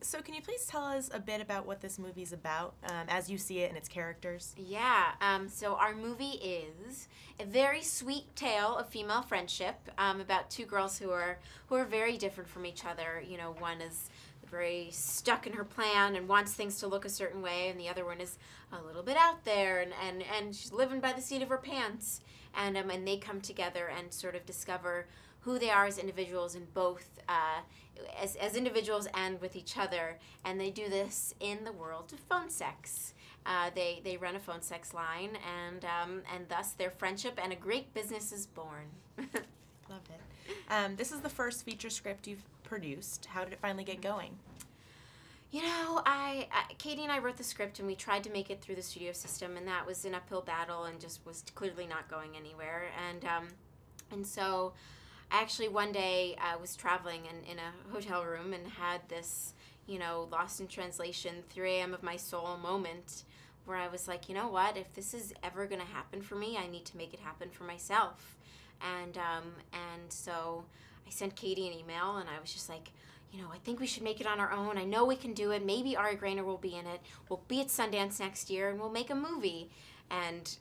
So can you please tell us a bit about what this movie's about, as you see it and its characters? Yeah, so our movie is a very sweet tale of female friendship about two girls who are very different from each other. You know, one is very stuck in her plan and wants things to look a certain way, and the other one is a little bit out there and she's living by the seat of her pants. And they come together and sort of discover who they are as individuals in both as individuals and with each other, and they do this in the world of phone sex. They run a phone sex line, and thus their friendship and a great business is born. Love it. This is the first feature script you've produced. How did it finally get going? You know, Katie and I wrote the script, and we tried to make it through the studio system, and that was an uphill battle and just was clearly not going anywhere. And so actually one day I was traveling in a hotel room and had this, you know, lost in translation 3 a.m. of my soul moment where I was like, you know what, if this is ever going to happen for me, I need to make it happen for myself. And so I sent Katie an email, and I was just like, you know, I think we should make it on our own. I know we can do it. Maybe Ari Grainer will be in it. We'll be at Sundance next year, and we'll make a movie. And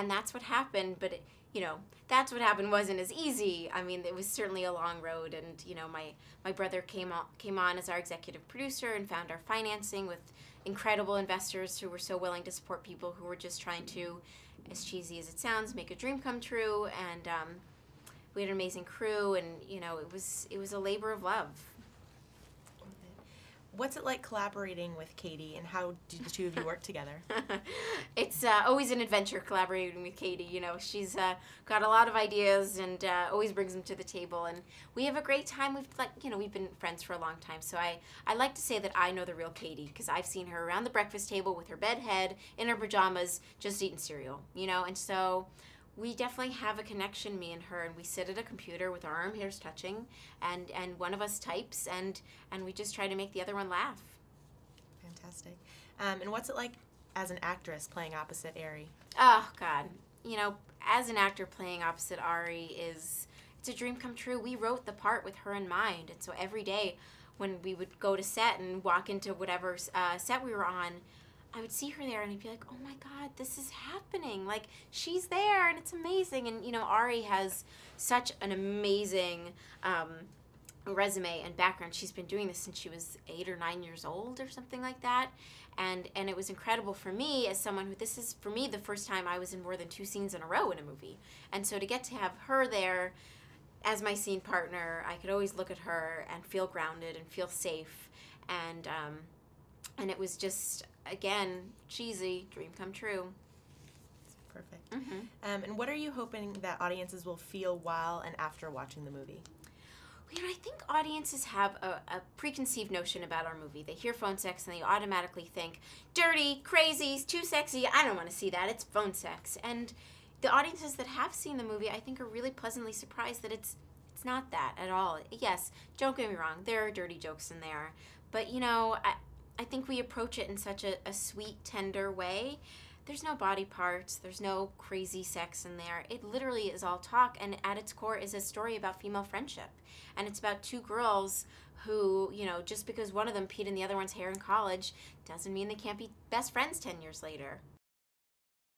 that's what happened, but you know, that's what happened wasn't as easy. I mean, it was certainly a long road, and you know, my brother came on as our executive producer and found our financing with incredible investors who were so willing to support people who were just trying to, as cheesy as it sounds, make a dream come true. And we had an amazing crew, and you know, it was a labor of love. What's it like collaborating with Katie, and how do the two of you work together? It's always an adventure collaborating with Katie. You know, she's got a lot of ideas and always brings them to the table, and we have a great time. We've been friends for a long time, so I like to say that I know the real Katie because I've seen her around the breakfast table with her bed head in her pajamas, just eating cereal. You know, and so we definitely have a connection, me and her, and we sit at a computer with our arm hairs touching, and one of us types, and we just try to make the other one laugh. Fantastic. And what's it like as an actress playing opposite Ari? Oh, God. You know, as an actor playing opposite Ari it's a dream come true. We wrote the part with her in mind, and so every day when we would go to set and walk into whatever set we were on, I would see her there and I'd be like, oh my God, this is happening. Like, she's there and it's amazing. And, you know, Ari has such an amazing resume and background. She's been doing this since she was 8 or 9 years old or something like that. And it was incredible for me as someone who, this is, for me, the first time I was in more than 2 scenes in a row in a movie. And so to get to have her there as my scene partner, I could always look at her and feel grounded and feel safe. And it was just, again, cheesy, dream come true. Perfect. Mm-hmm. And what are you hoping that audiences will feel while and after watching the movie? You know, I think audiences have a preconceived notion about our movie. They hear phone sex and they automatically think, dirty, crazy, too sexy, I don't want to see that, it's phone sex. And the audiences that have seen the movie, I think, are really pleasantly surprised that it's not that at all. Yes, don't get me wrong, there are dirty jokes in there. But, you know, I think we approach it in such a sweet, tender way. There's no body parts. There's no crazy sex in there. It literally is all talk, and at its core is a story about female friendship. And it's about 2 girls who, you know, just because one of them peed in the other one's hair in college doesn't mean they can't be best friends 10 years later.